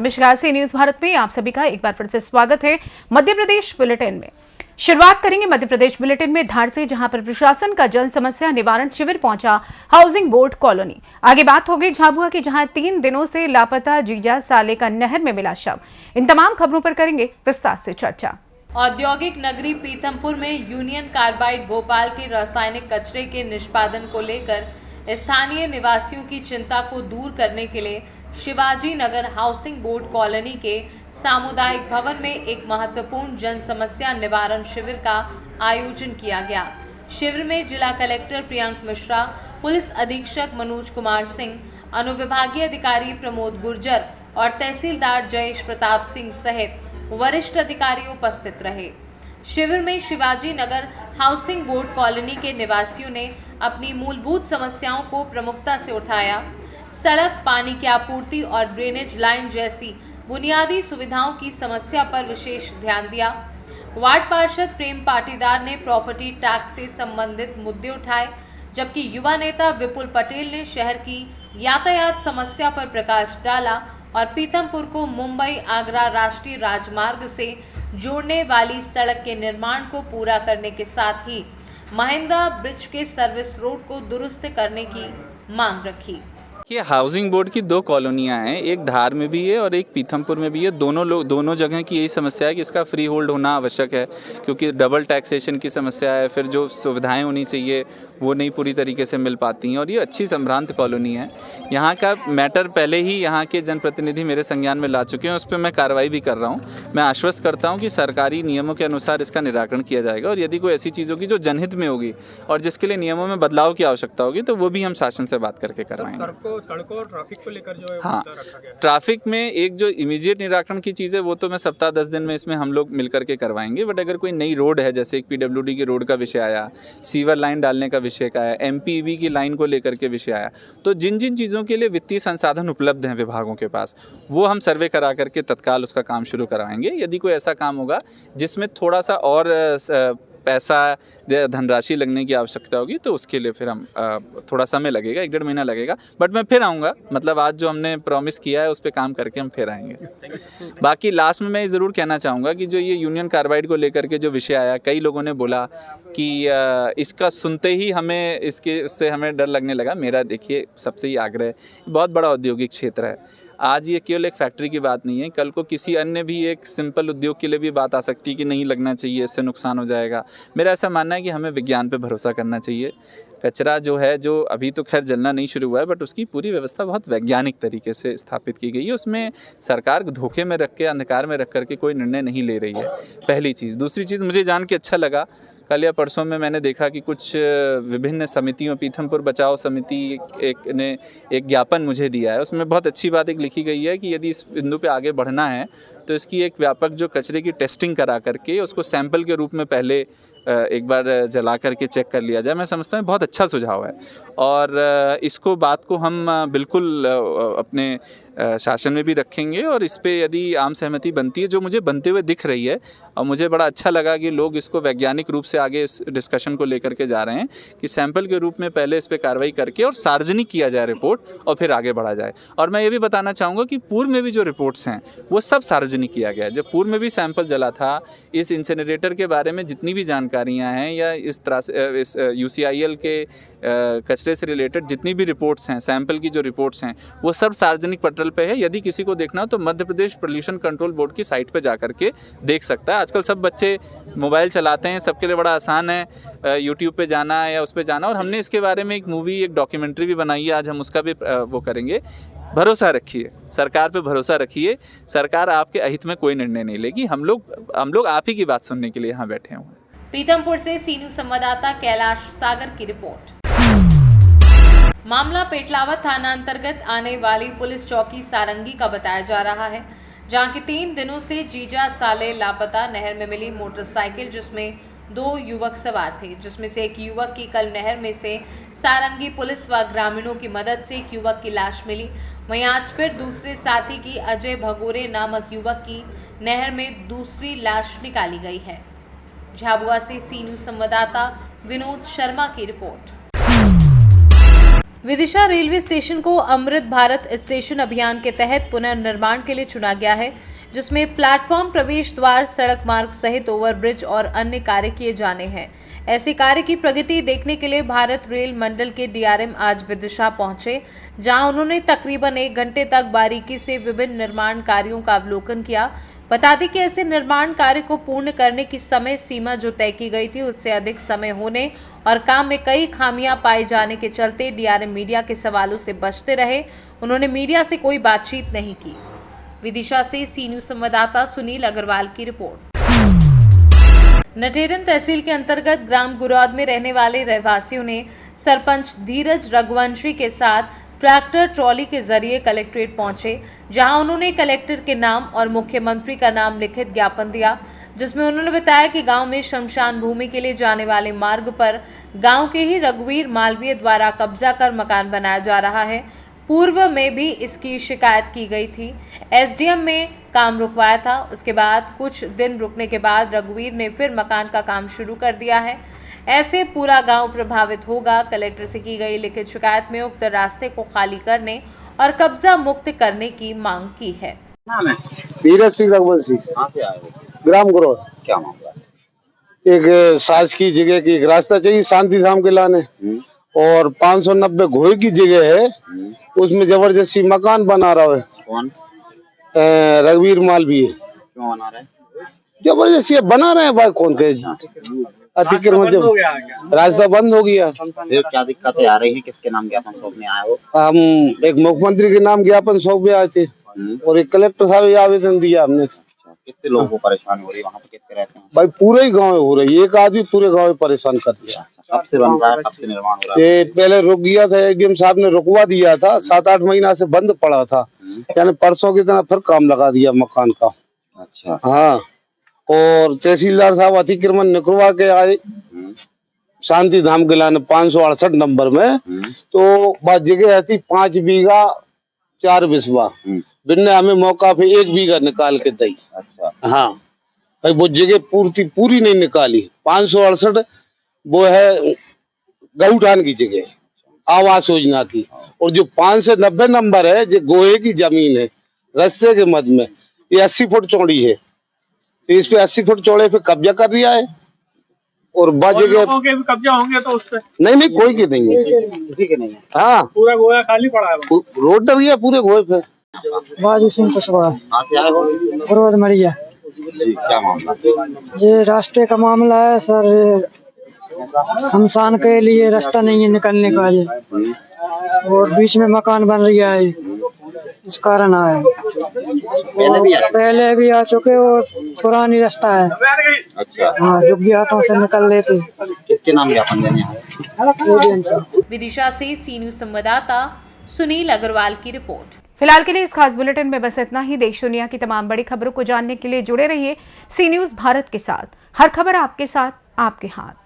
नमस्कार, सी न्यूज भारत में आप सभी का एक बार फिर से स्वागत है। मध्य प्रदेश बुलेटिन में शुरुआत करेंगे मध्य प्रदेश बुलेटिन में धार से, जहां पर प्रशासन का जन समस्या निवारण शिविर पहुंचा हाउसिंग बोर्ड कॉलोनी। आगे बात होगी झाबुआ की, जहां 3 दिनों से लापता जीजा साले का नहर में मिला शव। इन तमाम खबरों पर करेंगे विस्तार से चर्चा। औद्योगिक नगरी पीथमपुर में यूनियन कार्बाइड भोपाल के रासायनिक कचरे के निष्पादन को लेकर स्थानीय निवासियों की चिंता को दूर करने के लिए Shivaji Nagar housing board colony के सामुदायिक भवन में एक महत्वपूर्ण जन समस्या निवारण शिविर का आयोजन किया गया। शिविर में जिला कलेक्टर प्रियंक मिश्रा, पुलिस अधीक्षक मनोज कुमार सिंह, अनुविभागीय अधिकारी प्रमोद गुर्जर और तहसीलदार जयेश प्रताप सिंह सहित वरिष्ठ अधिकारी उपस्थित रहे। शिविर में Shivaji Nagar housing board colony के निवासियों ने अपनी मूलभूत समस्याओं को प्रमुखता से उठाया। सड़क, पानी की आपूर्ति और ड्रेनेज लाइन जैसी बुनियादी सुविधाओं की समस्या पर विशेष ध्यान दिया। वार्ड पार्षद प्रेम पाटीदार ने प्रॉपर्टी टैक्स से संबंधित मुद्दे उठाए, जबकि युवा नेता विपुल पटेल ने शहर की यातायात समस्या पर प्रकाश डाला और पीथमपुर को मुंबई आगरा राष्ट्रीय राजमार्ग से जोड़ने वाली सड़क के निर्माण को पूरा करने के साथ ही महिंद्रा ब्रिज के सर्विस रोड को दुरुस्त करने की मांग रखी। ये हाउसिंग बोर्ड की 2 कॉलोनियाँ हैं, एक धार में भी है और एक पीथमपुर में भी है। दोनों जगह की यही समस्या है कि इसका फ्री होल्ड होना आवश्यक है, क्योंकि डबल टैक्सेशन की समस्या है। फिर जो सुविधाएं होनी चाहिए वो नहीं पूरी तरीके से मिल पाती हैं और ये अच्छी संभ्रांत कॉलोनी है। यहाँ का मैटर पहले ही यहाँ के जनप्रतिनिधि मेरे संज्ञान में ला चुके हैं, उस पर मैं कार्रवाई भी कर रहा हूँ। मैं आश्वस्त करता हूँ कि सरकारी नियमों के अनुसार इसका निराकरण किया जाएगा और यदि कोई ऐसी चीज़ होगी जो जनहित में होगी और जिसके लिए नियमों में बदलाव की आवश्यकता होगी तो वो भी हम शासन से बात करके करवाएंगे। सड़कों और ट्रैफिक को लेकर जो है हाँ, रखा गया है। ट्रैफिक में एक जो इमीडिएट निराकरण की चीज़ है वो तो मैं सप्ताह 10 दिन में इसमें हम लोग मिल करके करवाएंगे। बट अगर कोई नई रोड है, जैसे एक PWD की रोड का विषय आया, सीवर लाइन डालने का विषय का है, MPEB की लाइन को लेकर के विषय आया, तो जिन जिन चीज़ों के लिए वित्तीय संसाधन उपलब्ध हैं विभागों के पास, वो हम सर्वे करा करके तत्काल उसका काम शुरू करवाएंगे। यदि कोई ऐसा काम होगा जिसमें थोड़ा सा और पैसा धनराशि लगने की आवश्यकता होगी तो उसके लिए फिर हम थोड़ा समय लगेगा, 1-1.5 महीना लगेगा, बट मैं फिर आऊँगा। मतलब आज जो हमने प्रॉमिस किया है उस पर काम करके हम फिर आएंगे। बाकी लास्ट में मैं ज़रूर कहना चाहूँगा कि जो ये यूनियन कार्बाइड को लेकर के जो विषय आया, कई लोगों ने बोला कि इसका सुनते ही इससे हमें डर लगने लगा। मेरा देखिए सबसे ही आग्रह है, बहुत बड़ा औद्योगिक क्षेत्र है। आज ये केवल एक फैक्ट्री की बात नहीं है, कल को किसी अन्य भी एक सिंपल उद्योग के लिए भी बात आ सकती है कि नहीं लगना चाहिए, इससे नुकसान हो जाएगा। मेरा ऐसा मानना है कि हमें विज्ञान पे भरोसा करना चाहिए। कचरा जो है, जो अभी तो खैर जलना नहीं शुरू हुआ है, बट उसकी पूरी व्यवस्था बहुत वैज्ञानिक तरीके से स्थापित की गई है। उसमें सरकार धोखे में रख के, अंधकार में रख करके कोई निर्णय नहीं ले रही है, पहली चीज़। दूसरी चीज़, मुझे जान के अच्छा लगा, कल या परसों में मैंने देखा कि कुछ विभिन्न समितियों, पीथमपुर बचाओ समिति ने एक ज्ञापन मुझे दिया है। उसमें बहुत अच्छी बात एक लिखी गई है कि यदि इस बिंदु पे आगे बढ़ना है तो इसकी एक व्यापक जो कचरे की टेस्टिंग करा करके उसको सैंपल के रूप में पहले एक बार जला करके चेक कर लिया जाए। मैं समझता हूँ बहुत अच्छा सुझाव है और इसको बात को हम बिल्कुल अपने शासन में भी रखेंगे और इस पे यदि आम सहमति बनती है, जो मुझे बनते हुए दिख रही है, और मुझे बड़ा अच्छा लगा कि लोग इसको वैज्ञानिक रूप से आगे इस डिस्कशन को लेकर के जा रहे हैं कि सैंपल के रूप में पहले इस पे कार्रवाई करके और सार्वजनिक किया जाए रिपोर्ट और फिर आगे बढ़ा जाए। और मैं ये भी बताना चाहूँगा कि पूर्व में भी जो रिपोर्ट्स हैं वो सब सार्वजनिक किया गया है। जब पूर्व में भी सैंपल जला था, इस इंसिनरेटर के बारे में जितनी भी जानकारियाँ हैं या इस तरह से इस UCIL के कचरे से रिलेटेड जितनी भी रिपोर्ट्स हैं, सैंपल की जो रिपोर्ट्स हैं, वो सब सार्वजनिक पटल पे है। यदि किसी को देखना हो तो Madhya Pradesh pollution control board की साइट पे जा करके देख सकता है। आजकल सब बच्चे मोबाइल चलाते हैं, सबके लिए बड़ा आसान है यूट्यूब पे जाना या उस पे जाना, और हमने इसके बारे में एक मूवी, एक डॉक्यूमेंट्री भी बनाई है। आज हम उसका भी वो करेंगे। भरोसा रखिए, सरकार पे भरोसा रखिए। सरकार आपके अहित में कोई निर्णय नहीं लेगी। हम लोग आप ही की बात सुनने के लिए यहाँ बैठे हुए हैं। पीथमपुर से सी न्यूज संवाददाता कैलाश सागर की रिपोर्ट। मामला पेटलावत थाना अंतर्गत आने वाली पुलिस चौकी सारंगी का बताया जा रहा है, जहां की 3 दिनों से जीजा साले लापता। नहर में मिली मोटरसाइकिल जिसमें 2 युवक सवार थे, जिसमें से एक युवक की कल नहर में से सारंगी पुलिस व ग्रामीणों की मदद से एक युवक की लाश मिली। वहीं आज फिर दूसरे साथी की अजय भगोरे नामक युवक की नहर में दूसरी लाश निकाली गई है। झाबुआ से सी न्यूज संवाददाता विनोद शर्मा की रिपोर्ट। विदिशा रेलवे स्टेशन को अमृत भारत स्टेशन अभियान के तहत पुनर्निर्माण के लिए चुना गया है, जिसमें प्लेटफॉर्म, प्रवेश द्वार, सड़क मार्ग सहित ओवरब्रिज और अन्य कार्य किए जाने हैं। ऐसे कार्य की प्रगति देखने के लिए भारत रेल मंडल के डीआरएम आज विदिशा पहुंचे, जहां उन्होंने तकरीबन 1 घंटे तक बारीकी से विभिन्न निर्माण कार्यों का अवलोकन किया। बता दें कि ऐसे निर्माण कार्य को पूर्ण करने की समय सीमा जो तय की गई थी उससे अधिक समय होने और काम में कई खामियां पाए जाने के चलते डीआरएम मीडिया के सवालों से बचते रहे। उन्होंने मीडिया से कोई बातचीत नहीं की। विदिशा से सी न्यूज संवाददाता सुनील अग्रवाल की रिपोर्ट। नटेरन तहसील के अंतर्गत ग्राम गुरौद में रहने वाले रहवासियों ने सरपंच धीरज रघुवंशी के साथ ट्रैक्टर ट्रॉली के जरिए कलेक्ट्रेट पहुंचे, जहां उन्होंने कलेक्टर के नाम और मुख्यमंत्री का नाम लिखित ज्ञापन दिया, जिसमें उन्होंने बताया कि गांव में शमशान भूमि के लिए जाने वाले मार्ग पर गांव के ही रघुवीर मालवीय द्वारा कब्जा कर मकान बनाया जा रहा है। पूर्व में भी इसकी शिकायत की गई थी। एसडीएम में काम रुकवाया था। उसके बाद कुछ दिन रुकने के बाद रघुवीर ने फिर मकान का काम शुरू कर दिया है। ऐसे पूरा गांव प्रभावित होगा। कलेक्टर से की गई लिखित शिकायत में उक्त रास्ते को खाली करने और कब्जा मुक्त करने की मांग की है। नाम है धीरज सिंह रघुवंशी, कहाँ से आए हो? ग्राम गुरौद। क्या मामला है? एक शासकीय जगह की एक रास्ता चाहिए शांति धाम के लाने, और 590 घोई की जगह है, उसमें जबरदस्ती मकान बना रहा है। कौन? रघुवीर मालवीय क्यों बना रहे? जबरदस्ती बना रहे हैं भाई, कौन कहे अतिक्रमण। जब रास्ता बंद हो गया, फिर क्या दिक्कतें आ रही हैं? किसके नाम ज्ञापन सौंपने आए हो? हम एक मुख्यमंत्री के नाम ज्ञापन सौंपे आए थे और एक कलेक्टर साहब ये आवेदन दिया हमने। कितने लोगों को परेशानी हो रही है? वहाँ पे कितने रहते हैं? भाई पूरे ही गाँव हो रही है, एक आदमी पूरे गाँव में परेशान कर दिया। कब से बन रहा है? कब से निर्माण हो रहा है? ये पहले रुक गया था, एडीएम साहब ने रुकवा दिया था, 7-8 महीना से बंद पड़ा था, यानी परसों की तरह फिर काम लगा दिया मकान का। अच्छा। हाँ, और तहसीलदार साहब अतिक्रमण निकलवा के आए शांति धाम के लाने 568 नंबर में, तो बात जगह थी 5 बीघा 4 बिस्वा, बिन्ने हमें मौका पे 1 बीघा निकाल के दी। अच्छा। हाँ भाई, वो जगह पूरी नहीं निकाली। 568 वो है गौठान की जगह, आवास योजना की, और जो 5 से 90 नंबर है जो गोहे की जमीन है रास्ते के मध्य में, ये 80 फुट चौड़ी है, तो इस पे 80 फुट चौड़े पे कब्जा कर दिया है। और लोगों के भी कब्जा होंगे तो उससे नहीं कोई के नहीं है, किसी के नहीं है? हाँ पूरा गोया खाली पड़ा है। रोड डर गया पूरे गोहे पे। बाजू सिंह कुशवाहा, कहाँ से आए हो? गुरौद मरिया। जी, क्या मामला? ये रास्ते का मामला है सर, शमशान के लिए रास्ता नहीं है निकलने का ये, और बीच में मकान बन रही है, इस कारण आए। पहले भी आ चुके और पुरानी रास्ता है। अच्छा। हाँ, युग्गी हाथों से निकल लेते। किसके नाम ज्ञापन देने आए? विदिशा से सी न्यूज संवाददाता सुनील अग्रवाल की रिपोर्ट। फिलहाल के लिए इस खास बुलेटिन में बस इतना ही। देश दुनिया की तमाम बड़ी खबरों को जानने के लिए जुड़े रहिए सी न्यूज भारत के साथ। हर खबर आपके साथ, आपके हाथ।